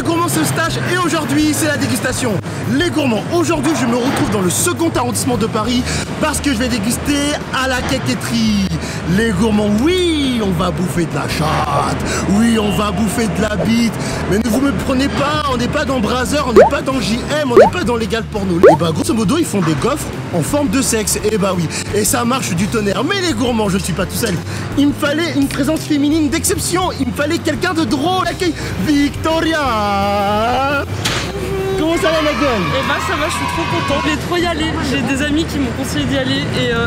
gourmands se stage et aujourd'hui c'est la dégustation. Les gourmands, aujourd'hui je me retrouve dans le second arrondissement de Paris parce que je vais déguster à la quéquetterie. Les gourmands, oui, on va bouffer de la chatte, oui, on va bouffer de la bite, mais ne vous me prenez pas, on n'est pas dans Brazzers, on n'est pas dans JM, on n'est pas dans Légal Porno. Et bah grosso modo, ils font des gaufres en forme de sexe, et bah oui, et ça marche du tonnerre. Mais les gourmands, je ne suis pas tout seul, il me fallait une présence féminine d'exception, il me fallait quelqu'un de drôle. Accueille Victoria. Comment ça va ma gueule? Eh bah ça va, je suis trop contente, je vais trop y aller, j'ai des amis qui m'ont conseillé d'y aller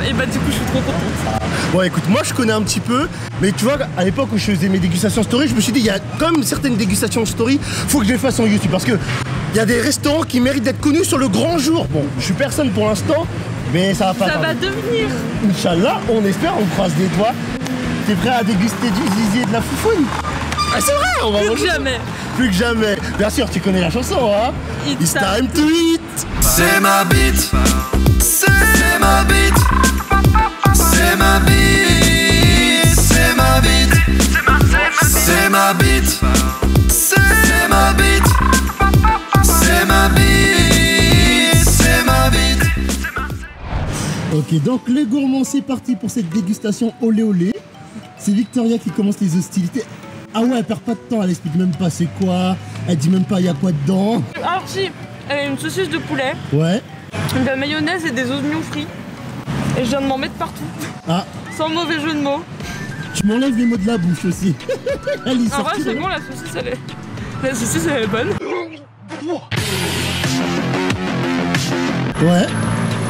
et bah du coup je suis trop contente. Bon écoute, moi je connais un petit peu, mais tu vois, à l'époque où je faisais mes dégustations story, je me suis dit, il y a comme certaines dégustations story, faut que je les fasse en YouTube, parce que il y a des restaurants qui méritent d'être connus sur le grand jour. Bon, je suis personne pour l'instant, mais ça va pas. Ça va devenir. Inch'Allah, on espère, on croise des doigts. T'es prêt à déguster du zizi et de la foufoune? Ah c'est vrai, on va plus que jamais. Plus que jamais. Bien sûr, tu connais la chanson, hein? It's time to eat. C'est ma bite. C'est ma bite. C'est ma bite. C'est ma bite. C'est ma bite. C'est ma bite. C'est ma bite. C'est ma bite. Ok, donc les gourmands, c'est parti pour cette dégustation olé olé. C'est Victoria qui commence les hostilités. Ah ouais, elle perd pas de temps, elle explique même pas c'est quoi, elle dit même pas il y a quoi dedans. Alors si, elle a une saucisse de poulet, ouais, de la mayonnaise et des oignons frits. Et je viens de m'en mettre partout. Ah. Sans mauvais jeu de mots. Tu m'enlèves les mots de la bouche aussi. Elle y en vrai c'est bon, la saucisse elle est... La saucisse elle est bonne. Ouais.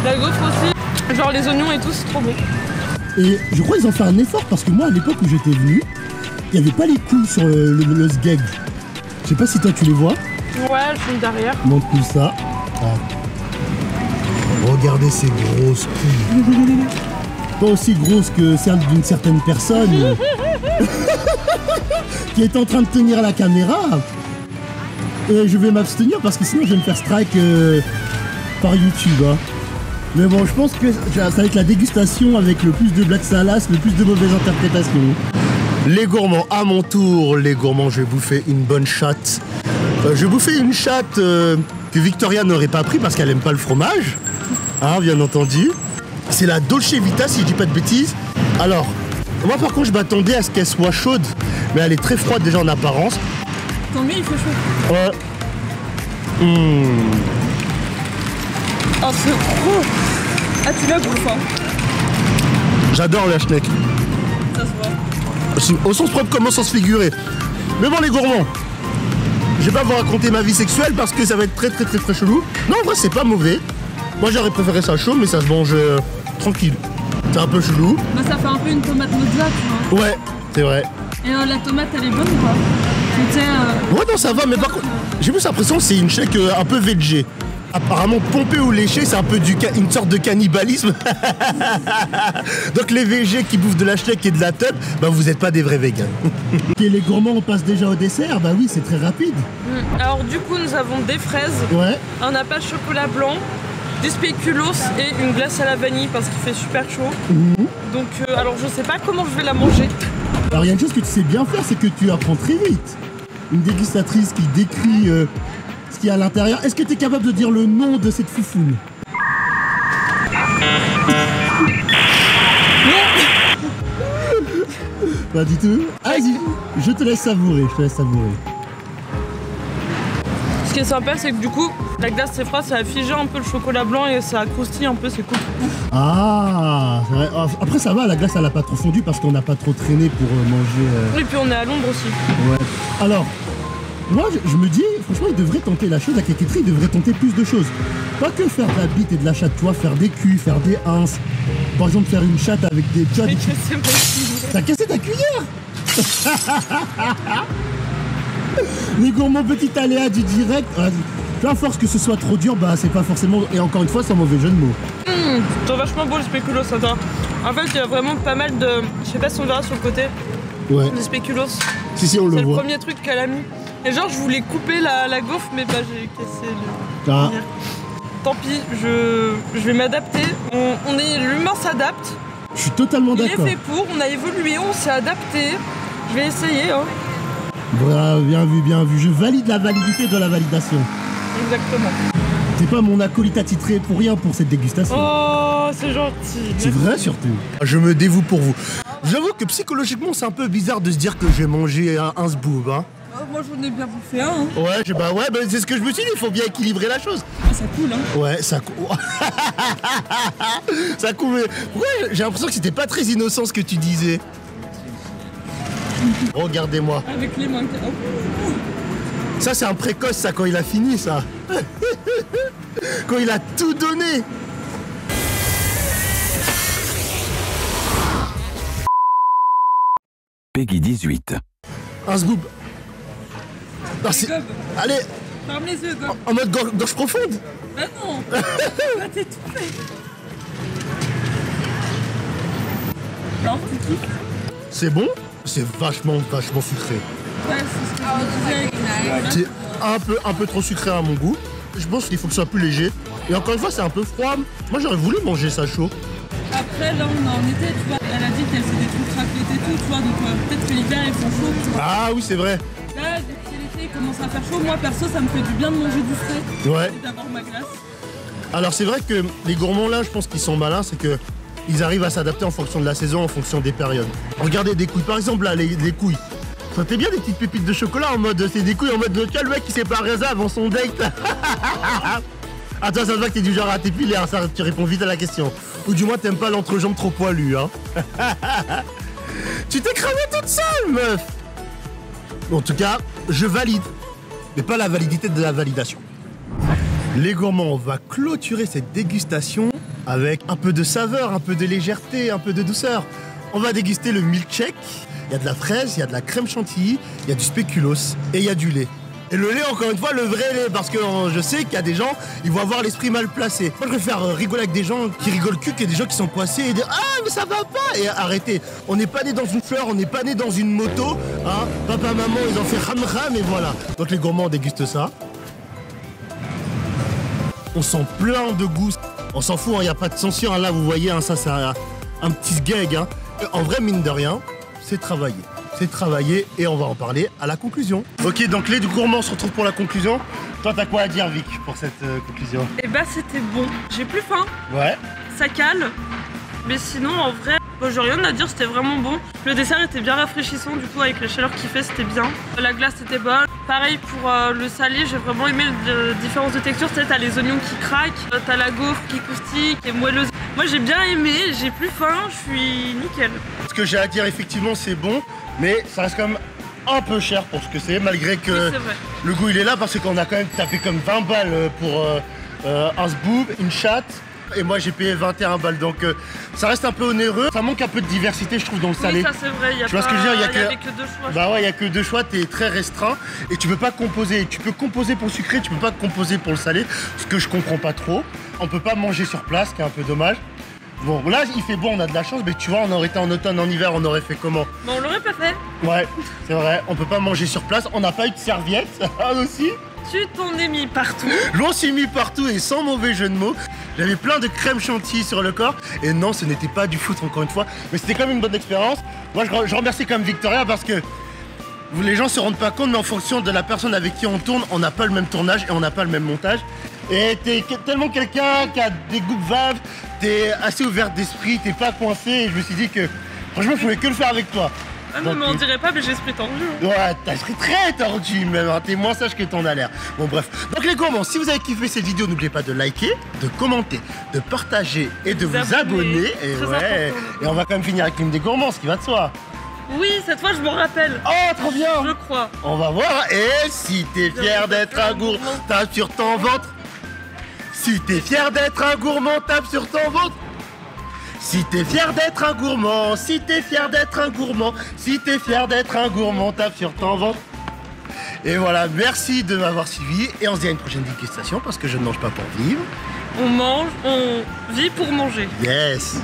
La gaufre aussi, genre les oignons et tout, c'est trop bon. Et je crois qu'ils ont fait un effort parce que moi à l'époque où j'étais venu, il n'y avait pas les couilles sur le sgeg. Je sais pas si toi tu les vois. Ouais, elles sont derrière. Montre-nous ça. Ah. Regardez ces grosses couilles. Pas aussi grosses que celles d'une certaine personne qui est en train de tenir la caméra. Et je vais m'abstenir parce que sinon je vais me faire strike par YouTube. Hein. Mais bon, je pense que ça va être la dégustation avec le plus de black salas, le plus de mauvaises interprétations. Les gourmands, à mon tour, les gourmands, je vais bouffer une bonne chatte. Je vais bouffer une chatte que Victoria n'aurait pas pris parce qu'elle aime pas le fromage. Hein, bien entendu. C'est la Dolce Vita, si je dis pas de bêtises. Alors, moi par contre, je m'attendais à ce qu'elle soit chaude, mais elle est très froide déjà en apparence. Tant mieux, il fait chaud. Ouais. Oh, c'est trop. Ah, tu la bouffes, hein. J'adore la schneck. Ça se voit. Au sens propre comme au sens figuré. Mais bon les gourmands, je vais pas vous raconter ma vie sexuelle parce que ça va être très chelou. Non en vrai c'est pas mauvais. Moi j'aurais préféré ça chaud mais ça se mange tranquille. C'est un peu chelou. Bah ça fait un peu une tomate mozza tu vois. Ouais, c'est vrai. Et la tomate elle est bonne ou pas? Ouais non ça va mais par contre j'ai plus l'impression que c'est une shake un peu végé. Apparemment pompé ou léché c'est un peu une sorte de cannibalisme. Donc les végés qui bouffent de la steak et de la teub, bah vous êtes pas des vrais végans. Et les gourmands on passe déjà au dessert, bah oui c'est très rapide. Alors du coup nous avons des fraises, ouais. Un appât chocolat blanc, du spéculoos et une glace à la vanille parce qu'il fait super chaud. Donc alors je sais pas comment je vais la manger. Alors il y a une chose que tu sais bien faire, c'est que tu apprends très vite. Une dégustatrice qui décrit ce qu'il y a à l'intérieur. Est-ce que tu es capable de dire le nom de cette foufoune? Non. Pas du tout. Vas-y, je te laisse savourer, Ce qui est sympa c'est que du coup la glace c'est froid, ça a figé un peu le chocolat blanc et ça croustille un peu, c'est cool. Ah, c'est vrai. Après ça va, la glace elle a pas trop fondu parce qu'on n'a pas trop traîné pour manger. Et puis on est à Londres aussi. Ouais. Alors, moi je me dis, franchement il devrait tenter la chose, la quéquetterie, il devrait tenter plus de choses. Pas que faire de la bite et de la chatte, tu vois, faire des culs, faire des ins. Par exemple faire une chatte avec des... T'as cassé ta cuillère. Les gourmands, petit aléa du direct. Peu à force que ce soit trop dur, bah c'est pas forcément... Et encore une fois, c'est un mauvais jeu de mots. C'est vachement beau le spéculoos, ça va. En fait, il y a vraiment pas mal de... Je sais pas si on verra sur le côté. Ouais. Le spéculoos. Si, on le voit. C'est le premier truc qu'elle a mis. Et genre, je voulais couper la gaufre, mais bah j'ai cassé le... Ah. Tant pis, je vais m'adapter. L'humain s'adapte. Je suis totalement d'accord. Il est fait pour, on a évolué, on s'est adapté. Je vais essayer, hein. Voilà, bien vu, bien vu. Je valide la validité de la validation. Exactement. C'est pas mon acolyte attitré pour rien pour cette dégustation. Oh, c'est gentil. C'est vrai surtout. Je me dévoue pour vous. J'avoue que psychologiquement c'est un peu bizarre de se dire que j'ai mangé un sboob. Hein. Moi j'en ai bien bouffé un. Hein. Ouais, c'est ce que je me suis dit, il faut bien équilibrer la chose. Ah, ça coule, hein. Ouais, ça coule. Ça coule. Mais pourquoi j'ai l'impression que c'était pas très innocent ce que tu disais. Regardez-moi. Avec les mains. Oh. Ça c'est un précoce ça quand il a fini ça. Quand il a tout donné. Peggy 18. Un sboob. Non, allez, Ferme les yeux, Gob. en mode gorge profonde. Bah non. Bah t'étouffer. Alors, tu kiffes? C'est bon, c'est vachement sucré. Ouais, c'est ce que je me disais. C'est un peu trop sucré à mon goût. Je pense qu'il faut que ce soit plus léger. Et encore une fois, c'est un peu froid. Moi, j'aurais voulu manger ça chaud. Après, là, on est en été, tu vois. Elle a dit qu'elle faisait des trucs raclés et tout, tu vois. Donc, peut-être que l'hiver, ils font chaud, tu vois. Ah oui, c'est vrai. Là, depuis l'été, il commence à faire chaud. Moi, perso, ça me fait du bien de manger du frais. Ouais. Et d'avoir ma glace. Alors, c'est vrai que les gourmands, là, je pense qu'ils sont malins. C'est que ils arrivent à s'adapter en fonction de la saison, en fonction des périodes. Regardez des couilles. Par exemple, là, les couilles. Ça fait bien des petites pépites de chocolat en mode. C'est des couilles en mode local, le mec qui s'est pas ça avant son date. Attends, ça se voit que t'es du genre à t'épiler, hein, ça, tu réponds vite à la question. Ou du moins t'aimes pas l'entrejambe trop poilu, hein. Tu t'es cramé toute seule, meuf. En tout cas, je valide, mais pas la validité de la validation. Les gourmands, on va clôturer cette dégustation avec un peu de saveur, un peu de légèreté, un peu de douceur. On va déguster le milkshake. Il y a de la fraise, il y a de la crème chantilly, il y a du spéculoos et il y a du lait. Et le lait, encore une fois, le vrai lait, parce que je sais qu'il y a des gens, ils vont avoir l'esprit mal placé. Moi, je préfère rigoler avec des gens qui rigolent cul que des gens qui sont coincés et dire « Ah, mais ça va pas !» Et arrêtez. On n'est pas né dans une fleur, on n'est pas né dans une moto. Hein. Papa, maman, ils ont fait ram-ram et voilà. Donc les gourmands, on déguste ça. On sent plein de goût. On s'en fout, il n'y a pas de censure. Hein. Là, vous voyez, hein, ça, c'est un petit gag. Hein. En vrai, mine de rien, c'est travaillé. C'est travaillé et on va en parler à la conclusion. Ok, donc les gourmands, on se retrouve pour la conclusion. Toi, t'as quoi à dire, Vic, pour cette conclusion? Et bah, c'était bon. J'ai plus faim. Ouais. Ça cale. Mais sinon, en vrai, j'ai rien à dire, c'était vraiment bon. Le dessert était bien rafraîchissant, du coup, avec la chaleur qu'il fait, c'était bien. La glace était bonne. Pareil pour le salé, j'ai vraiment aimé la différence de texture. Tu sais, t'as les oignons qui craquent, t'as la gaufre qui croustille, qui est moelleuse. Moi, j'ai bien aimé, j'ai plus faim, je suis nickel. Ce que j'ai à dire, effectivement, c'est bon, mais ça reste quand même un peu cher pour ce que c'est, malgré que oui, le goût, il est là, parce qu'on a quand même tapé comme 20 balles pour un sboob, une chatte. Et moi j'ai payé 21 balles, donc ça reste un peu onéreux. Ça manque un peu de diversité, je trouve, dans le salé. Oui, ça c'est vrai, il y a tu vois ce que je veux dire, il y a que deux choix. Bah ouais, il y a que deux choix, t'es très restreint et tu peux pas composer. Tu peux composer pour le sucré, tu peux pas composer pour le salé, ce que je comprends pas trop. On peut pas manger sur place, ce qui est un peu dommage. Bon, là il fait beau, on a de la chance, mais tu vois, on aurait été en automne, en hiver, on aurait fait comment? Bah on l'aurait pas fait. Ouais, c'est vrai, on peut pas manger sur place, on n'a pas eu de serviette aussi. Tu t'en es mis partout. Je m'en suis mis partout et sans mauvais jeu de mots. J'avais plein de crème chantilly sur le corps. Et non, ce n'était pas du foot encore une fois. Mais c'était quand même une bonne expérience. Moi, je remercie quand même Victoria parce que les gens se rendent pas compte, mais en fonction de la personne avec qui on tourne, on n'a pas le même tournage et on n'a pas le même montage. Et t'es tellement quelqu'un qui a des goûts vaves, t'es assez ouvert d'esprit, t'es pas coincé. Et je me suis dit que franchement, je pouvais que le faire avec toi. Ah non, mais on dirait pas, mais j'ai l'esprit tendu. Ouais, t'as l'esprit très tendu même, hein. T'es moins sage que ton a l'air. Bon bref, donc les gourmands, si vous avez kiffé cette vidéo, n'oubliez pas de liker, de commenter, de partager et de vous abonner. Et ouais, et on va quand même finir avec l'hymne des gourmands, ce qui va de soi. Oui, cette fois je m'en rappelle. Oh, trop bien. Je crois. On va voir. Et si t'es fier d'être un gourmand, tape sur ton ventre. Si t'es fier d'être un gourmand, tape sur ton ventre. Si t'es fier d'être un gourmand, si t'es fier d'être un gourmand, si t'es fier d'être un gourmand, tape sur ton ventre. Et voilà, merci de m'avoir suivi et on se dit à une prochaine dégustation parce que je ne mange pas pour vivre. On mange, on vit pour manger. Yes.